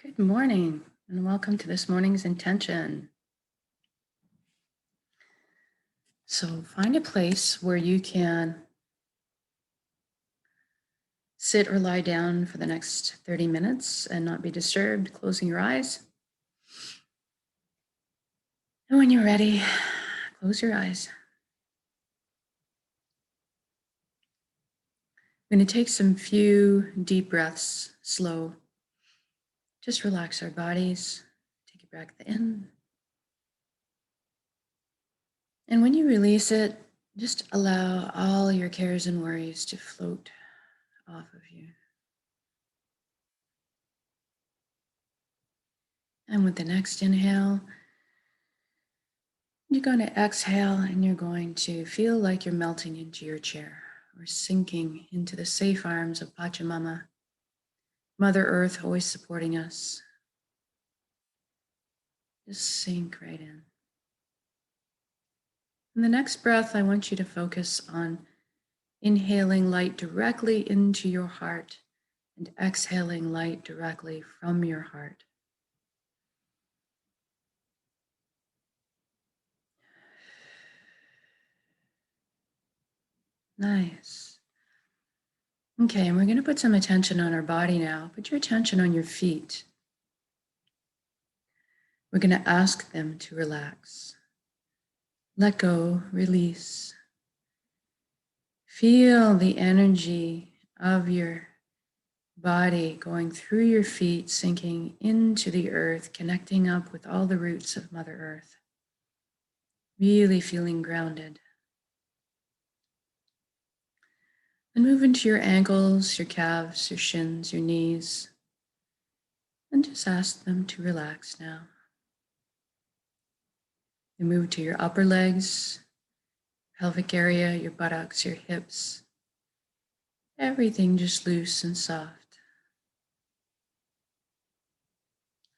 Good morning, and welcome to this morning's intention. So find a place where you can sit or lie down for the next 30 minutes and not be disturbed, closing your eyes. And when you're ready, close your eyes. We're going to take some few deep breaths, slow. Just relax our bodies. Take a breath in. And when you release it, just allow all your cares and worries to float off of you. And with the next inhale, you're going to exhale and you're going to feel like you're melting into your chair or sinking into the safe arms of Pachamama, Mother Earth always supporting us. Just sink right in. In the next breath, I want you to focus on inhaling light directly into your heart and exhaling light directly from your heart. Nice. Okay, and we're going to put some attention on our body now. Put your attention on your feet. We're going to ask them to relax. Let go, release. Feel the energy of your body going through your feet, sinking into the earth, connecting up with all the roots of Mother Earth. Really feeling grounded. And move into your ankles, your calves, your shins, your knees. And just ask them to relax now. And move to your upper legs, pelvic area, your buttocks, your hips. Everything just loose and soft.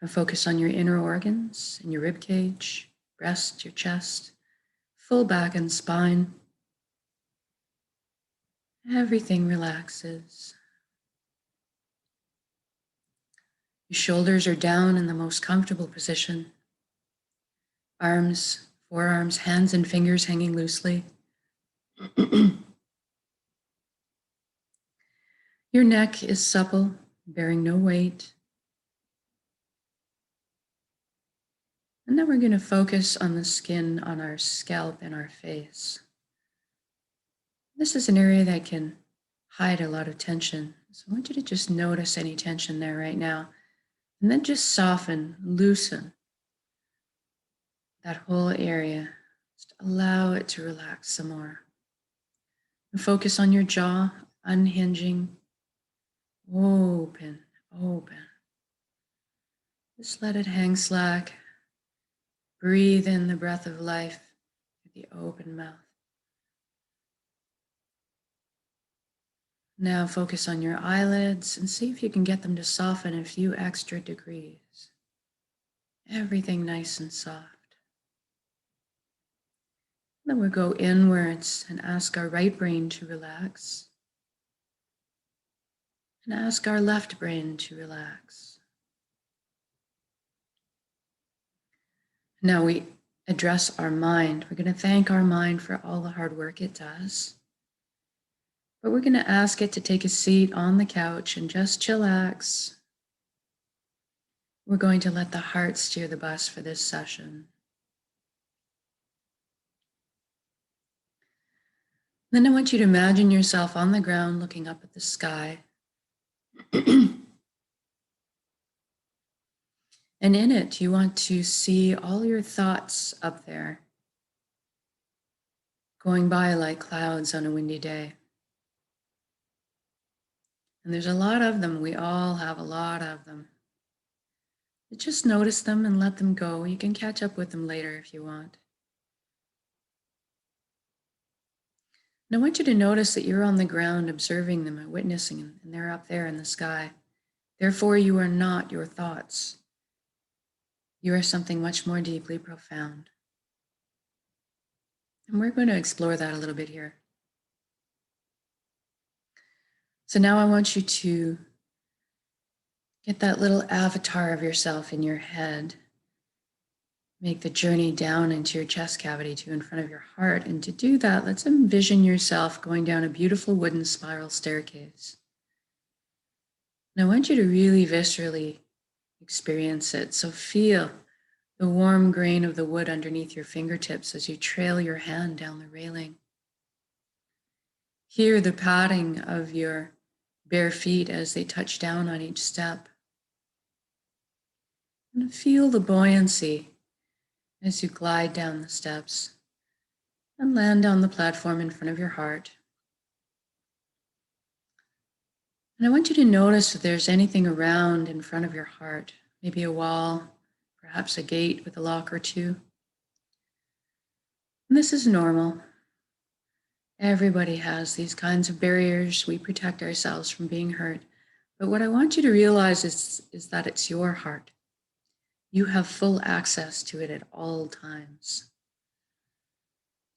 And focus on your inner organs and your rib cage, breast, your chest, full back and spine. Everything relaxes. Your shoulders are down in the most comfortable position. Arms, forearms, hands and fingers hanging loosely. Your neck is supple, bearing no weight. And then we're going to focus on the skin on our scalp and our face. This is an area that can hide a lot of tension. So I want you to just notice any tension there right now. And then just soften, loosen that whole area. Just allow it to relax some more. And focus on your jaw, unhinging, open, open. Just let it hang slack. Breathe in the breath of life through the open mouth. Now focus on your eyelids and see if you can get them to soften a few extra degrees. Everything nice and soft. Then we'll go inwards and ask our right brain to relax. And ask our left brain to relax. Now we address our mind. We're going to thank our mind for all the hard work it does. But we're going to ask it to take a seat on the couch and just chillax. We're going to let the heart steer the bus for this session. Then I want you to imagine yourself on the ground looking up at the sky. And in it, you want to see all your thoughts up there, going by like clouds on a windy day. And there's a lot of them. We all have a lot of them. But just notice them and let them go. You can catch up with them later if you want. And I want you to notice that you're on the ground observing them and witnessing them, and they're up there in the sky. Therefore, you are not your thoughts. You are something much more deeply profound. And we're going to explore that a little bit here. So now I want you to Get that little avatar of yourself in your head. Make the journey down into your chest cavity to in front of your heart. And to do that, let's envision yourself going down a beautiful wooden spiral staircase. And I want you to really viscerally experience it. So feel the warm grain of the wood underneath your fingertips as you trail your hand down the railing. Hear the padding of your bare feet as they touch down on each step. And feel the buoyancy as you glide down the steps and land on the platform in front of your heart. And I want you to notice if there's anything around in front of your heart, maybe a wall, perhaps a gate with a lock or two. And this is normal. Everybody has these kinds of barriers. We protect ourselves from being hurt. But what I want you to realize is that it's your heart. You have full access to it at all times.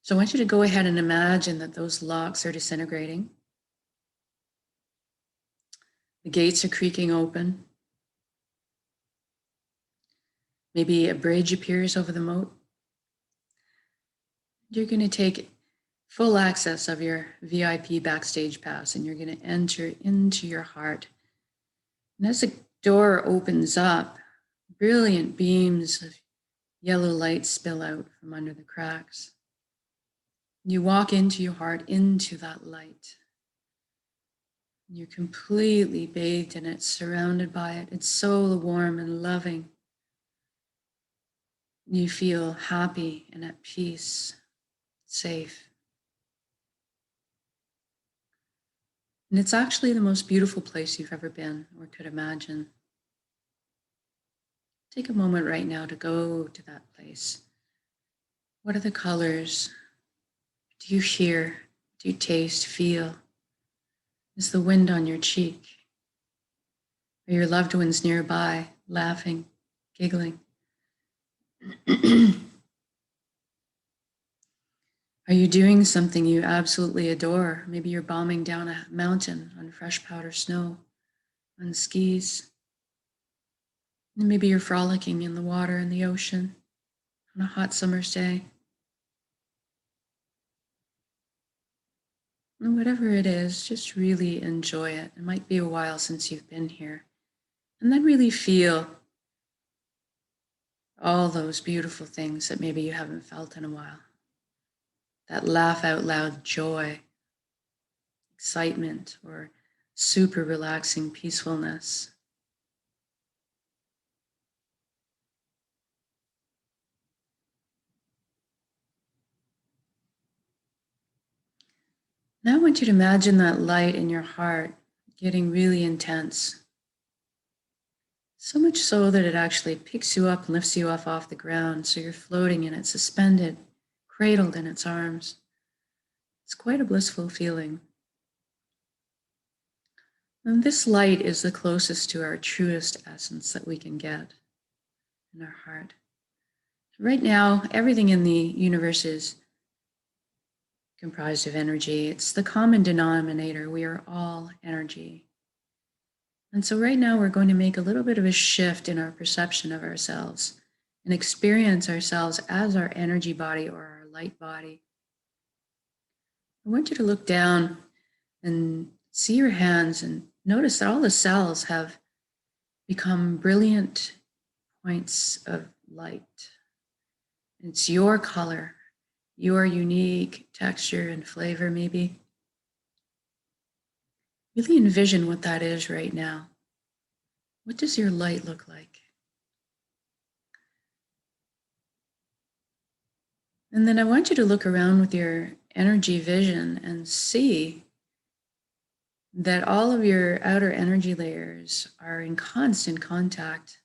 So I want you to go ahead and imagine that those locks are disintegrating. The gates are creaking open. Maybe a bridge appears over the moat. You're going to take full access of your VIP backstage pass and you're going to enter into your heart. And as the door opens up, brilliant beams of yellow light spill out from under the cracks. You walk into your heart, into that light. You're completely bathed in it, surrounded by it. It's so warm and loving. You feel happy and at peace, safe. And it's actually the most beautiful place you've ever been or could imagine. Take a moment right now to go to that place. What are the colors? Do you hear? Do you taste, feel? Is the wind on your cheek? Are your loved ones nearby, laughing, giggling? Are you doing something you absolutely adore? Maybe you're bombing down a mountain on fresh powder snow, on skis. And maybe you're frolicking in the water in the ocean on a hot summer's day. And whatever it is, just really enjoy it. It might be a while since you've been here. And then really feel all those beautiful things that maybe you haven't felt in a while. That laugh out loud joy, excitement, or super relaxing peacefulness. Now I want you to imagine that light in your heart getting really intense. So much so that it actually picks you up and lifts you up off the ground. So you're floating in it, suspended, cradled in its arms. It's quite a blissful feeling. And this light is the closest to our truest essence that we can get in our heart. Right now, everything in the universe is comprised of energy. It's the common denominator. We are all energy. And so right now we're going to make a little bit of a shift in our perception of ourselves and experience ourselves as our energy body or our light body. I want you to look down and see your hands and notice that all the cells have become brilliant points of light. It's your color, your unique texture and flavor maybe. Really envision what that is right now. What does your light look like? And then I want you to look around with your energy vision and see that all of your outer energy layers are in constant contact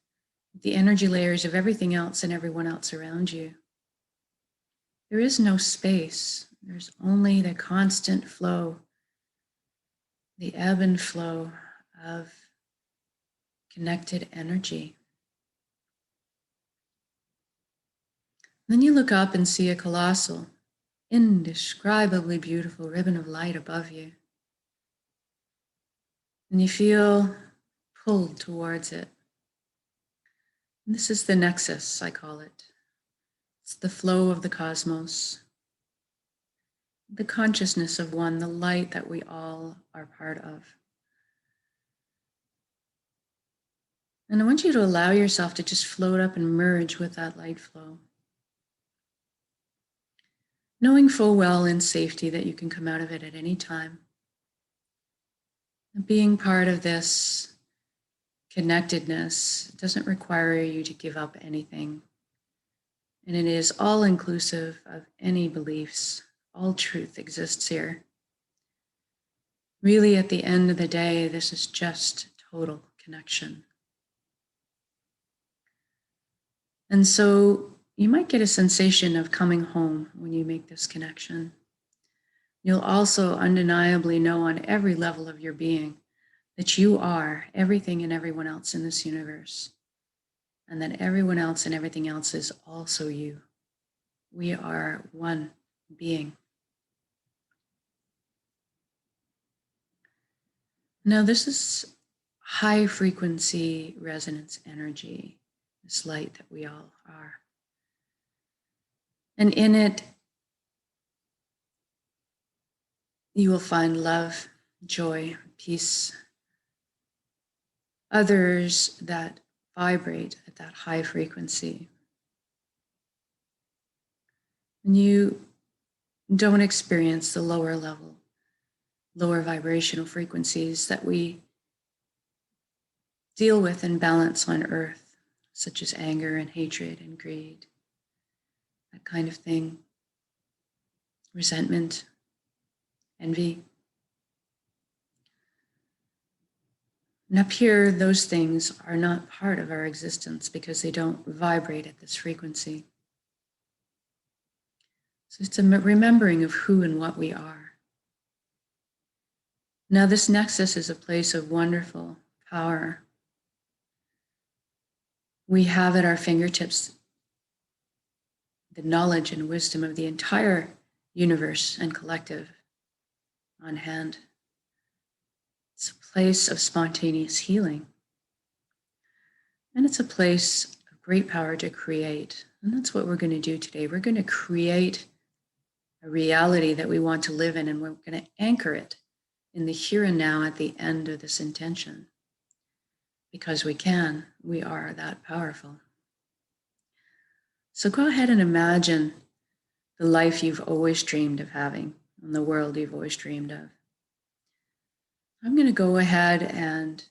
with the energy layers of everything else and everyone else around you. There is no space. There's only the constant flow, the ebb and flow of connected energy. Then you look up and see a colossal, indescribably beautiful ribbon of light above you. And you feel pulled towards it. And this is the nexus, I call it. It's the flow of the cosmos, the consciousness of one, the light that we all are part of. And I want you to allow yourself to just float up and merge with that light flow. Knowing full well in safety that you can come out of it at any time. And being part of this connectedness doesn't require you to give up anything. And it is all inclusive of any beliefs. All truth exists here. Really, at the end of the day, this is just total connection. And so you might get a sensation of coming home when you make this connection. You'll also undeniably know on every level of your being that you are everything and everyone else in this universe, and that everyone else and everything else is also you. We are one being. Now, this is high frequency resonance energy, this light that we all are. And in it, you will find love, joy, peace, others that vibrate at that high frequency. And you don't experience the lower level, lower vibrational frequencies that we deal with and balance on earth, such as anger and hatred and greed, that kind of thing, resentment, envy. And up here, those things are not part of our existence because they don't vibrate at this frequency. So it's a remembering of who and what we are. Now, this nexus is a place of wonderful power. We have at our fingertips the knowledge and wisdom of the entire universe and collective on hand. It's a place of spontaneous healing. And it's a place of great power to create. And that's what we're going to do today. We're going to create a reality that we want to live in, and we're going to anchor it in the here and now at the end of this intention. Because we can, we are that powerful. So go ahead and imagine the life you've always dreamed of having and the world you've always dreamed of. I'm going to go ahead and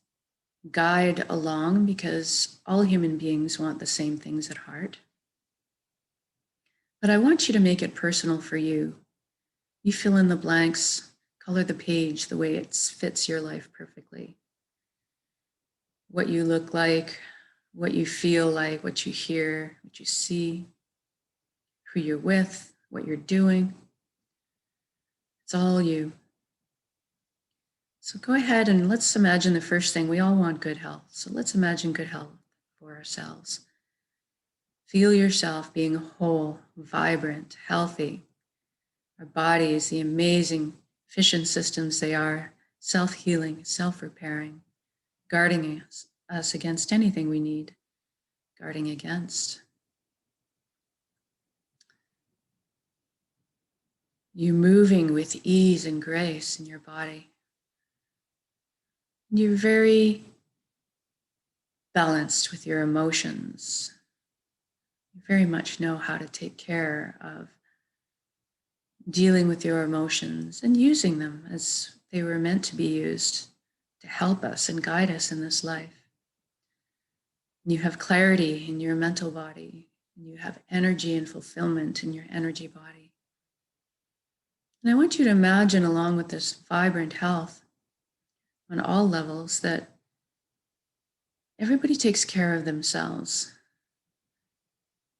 guide along because all human beings want the same things at heart. But I want you to make it personal for you. You fill in the blanks, color the page the way it fits your life perfectly. What you look like, what you feel like, what you hear, what you see, who you're with, what you're doing. It's all you. So go ahead and let's imagine the first thing. We all want good health. So let's imagine good health for ourselves. Feel yourself being whole, vibrant, healthy. Our bodies, the amazing, efficient systems they are, self-healing, self-repairing, guarding us against anything we need guarding against. You moving with ease and grace in your body. You're very balanced with your emotions. You very much know how to take care of dealing with your emotions and using them as they were meant to be used to help us and guide us in this life. You have clarity in your mental body, and you have energy and fulfillment in your energy body. And I want you to imagine, along with this vibrant health on all levels, that everybody takes care of themselves.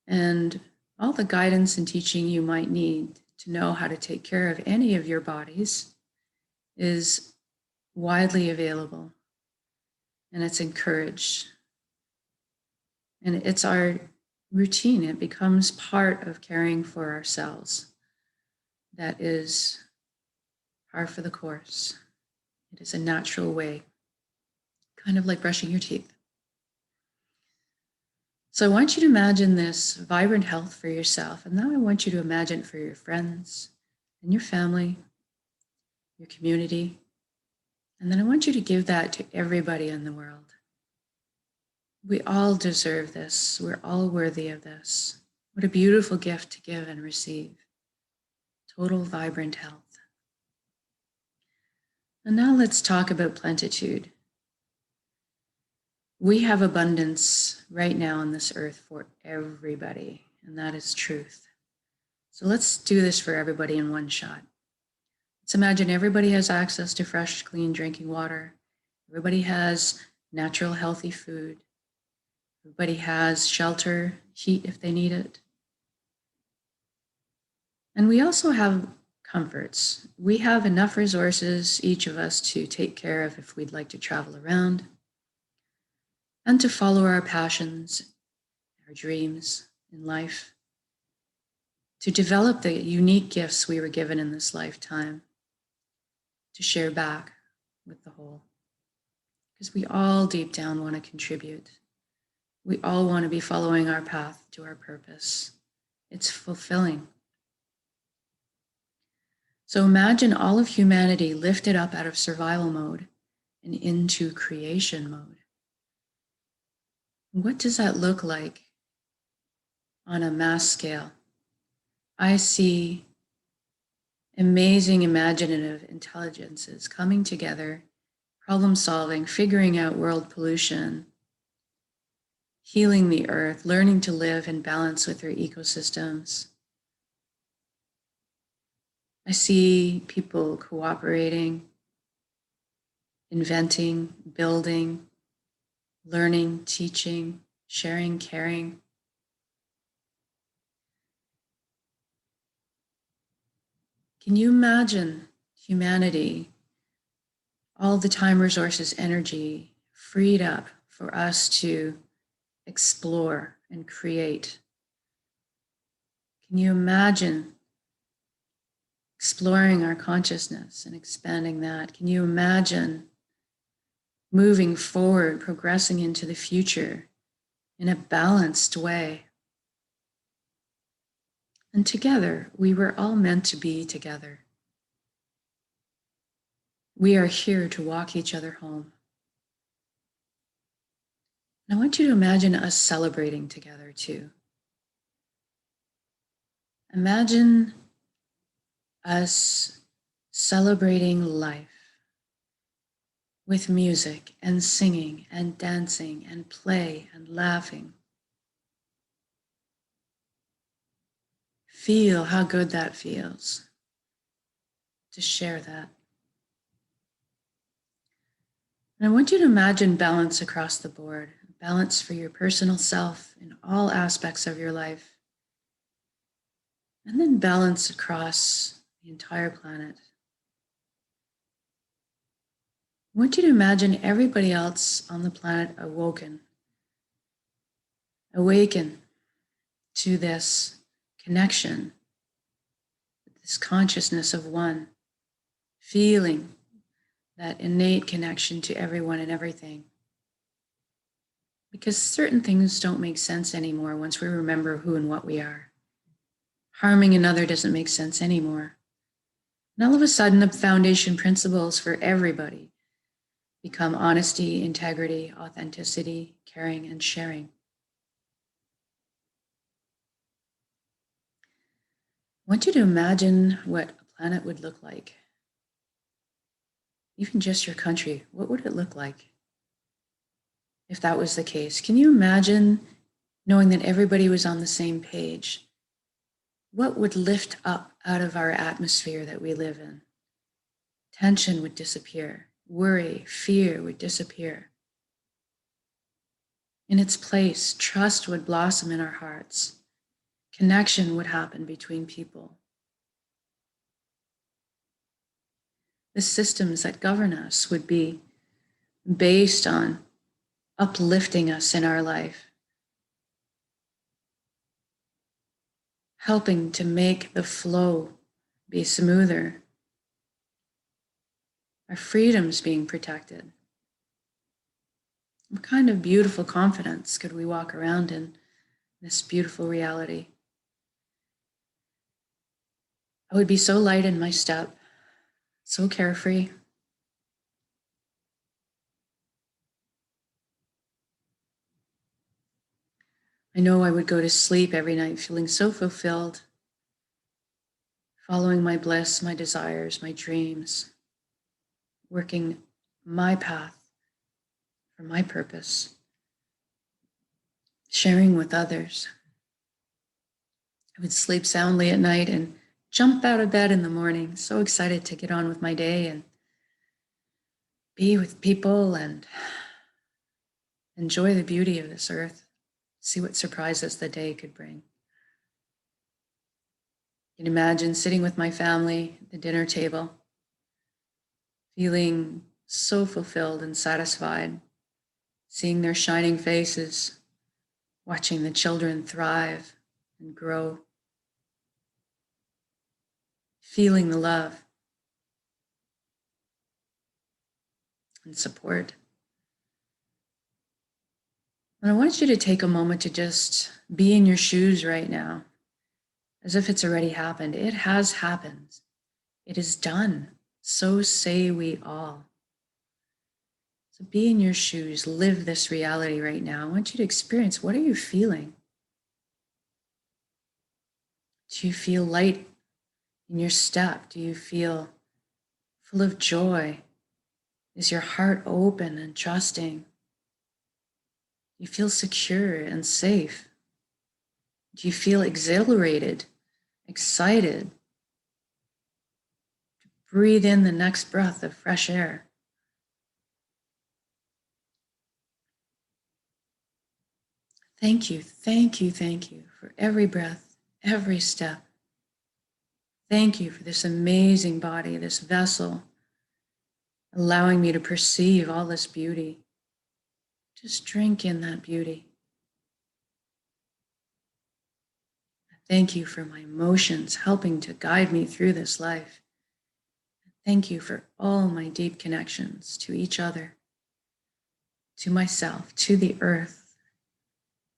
And all the guidance and teaching you might need to know how to take care of any of your bodies is widely available, and it's encouraged. And it's our routine. It becomes part of caring for ourselves. That is par for the course. It is a natural way kind of like brushing your teeth. So I want you to imagine this vibrant health for yourself. And now I want you to imagine it for your friends and your family, your community. And then I want you to give that to everybody in the world. We all deserve this. We're all worthy of this. What a beautiful gift to give and receive. Total vibrant health. And now let's talk about plenitude. We have abundance right now on this earth for everybody, and that is truth. So let's do this for everybody in one shot. Let's imagine everybody has access to fresh, clean drinking water. Everybody has natural, healthy food. Everybody has shelter, heat if they need it. And we also have comforts. We have enough resources, each of us, to take care of if we'd like to travel around and to follow our passions, our dreams in life, to develop the unique gifts we were given in this lifetime, to share back with the whole. Because we all deep down want to contribute. We all want to be following our path to our purpose. It's fulfilling. So imagine all of humanity lifted up out of survival mode and into creation mode. What does that look like on a mass scale? I see amazing imaginative intelligences coming together, problem solving, figuring out world pollution, healing the earth, learning to live in balance with their ecosystems. I see people cooperating, inventing, building, learning, teaching, sharing, caring. Can you imagine humanity, all the time, resources, energy freed up for us to explore and create? Can you imagine exploring our consciousness and expanding that? Can you imagine moving forward, progressing into the future in a balanced way? And together, we were all meant to be together. We are here to walk each other home. And I want you to imagine us celebrating together too. Imagine us celebrating life with music and singing and dancing and play and laughing. Feel how good that feels to share that. And I want you to imagine balance across the board, balance for your personal self in all aspects of your life, and then balance across the entire planet. I want you to imagine everybody else on the planet awaken to this connection, this consciousness of one, feeling that innate connection to everyone and everything. Because certain things don't make sense anymore once we remember who and what we are. Harming another doesn't make sense anymore. And all of a sudden, the foundation principles for everybody become honesty, integrity, authenticity, caring, and sharing. I want you to imagine what a planet would look like. Even just your country, what would it look like if that was the case? Can you imagine knowing that everybody was on the same page? What would lift up out of our atmosphere that we live in? Tension would disappear. Worry, fear would disappear. In its place, trust would blossom in our hearts. Connection would happen between people. The systems that govern us would be based on uplifting us in our life, helping to make the flow be smoother, our freedoms being protected. What kind of beautiful confidence could we walk around in this beautiful reality? I would be so light in my step, so carefree. I know I would go to sleep every night feeling so fulfilled, following my bliss, my desires, my dreams, working my path for my purpose, sharing with others. I would sleep soundly at night and jump out of bed in the morning, so excited to get on with my day and be with people and enjoy the beauty of this earth, see what surprises the day could bring. You can imagine sitting with my family at the dinner table, feeling so fulfilled and satisfied, seeing their shining faces, watching the children thrive and grow, feeling the love and support. And I want you to take a moment to just be in your shoes right now, as if it's already happened. It has happened. It is done. So say we all. So be in your shoes, live this reality right now. I want you to experience, what are you feeling? Do you feel light in your step? Do you feel full of joy? Is your heart open and trusting? Do you feel secure and safe? Do you feel exhilarated, excited? Breathe in the next breath of fresh air. Thank you, thank you, thank you for every breath, every step. Thank you for this amazing body, this vessel, allowing me to perceive all this beauty. Just drink in that beauty. Thank you for my emotions helping to guide me through this life. Thank you for all my deep connections to each other, to myself, to the earth,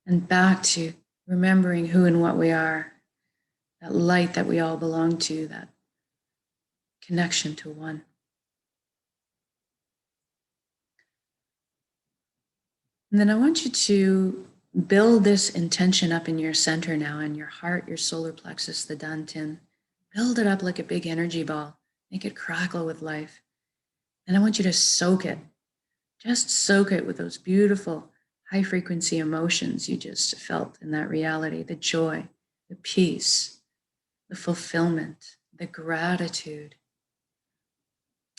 and back to remembering who and what we are, that light that we all belong to, that connection to one. And then I want you to build this intention up in your center now, in your heart, your solar plexus, the dantian. Build it up like a big energy ball. Make it crackle with life. And I want you to soak it. Just soak it with those beautiful high frequency emotions you just felt in that reality, the joy, the peace, the fulfillment, the gratitude.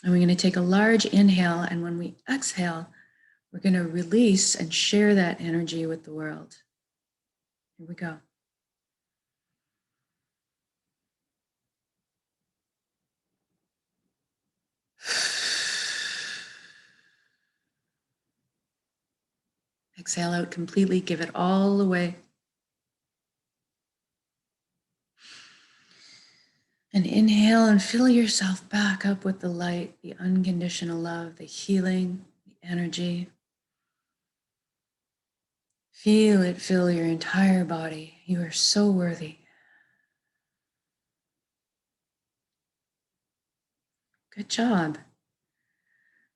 And we're going to take a large inhale, and when we exhale, we're going to release and share that energy with the world. Here we go. Exhale out completely, give it all away. And inhale and fill yourself back up with the light, the unconditional love, the healing, the energy. Feel it fill your entire body. You are so worthy. Good job.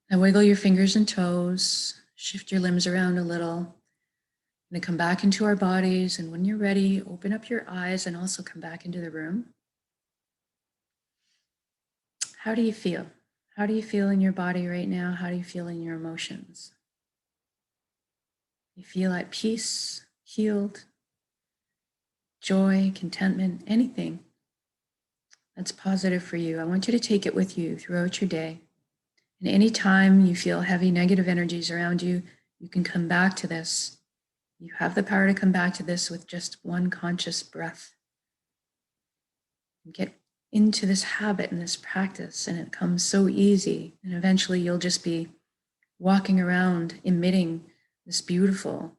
Now wiggle your fingers and toes, shift your limbs around a little. We're going to come back into our bodies, and when you're ready, open up your eyes and also come back into the room. How do you feel? How do you feel in your body right now? How do you feel in your emotions? You feel at peace, healed, joy, contentment, anything that's positive for you. I want you to take it with you throughout your day. And anytime you feel heavy negative energies around you, you can come back to this. You have the power to come back to this with just one conscious breath. And get into this habit and this practice, and it comes so easy. And eventually you'll just be walking around emitting this beautiful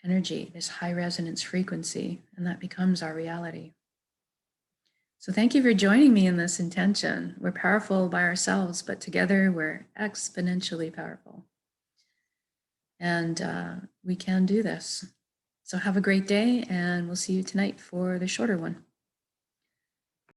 energy, this high resonance frequency, and that becomes our reality. So thank you for joining me in this intention. We're powerful by ourselves, but together we're exponentially powerful. And we can do this. So have a great day, and we'll see you tonight for the shorter one.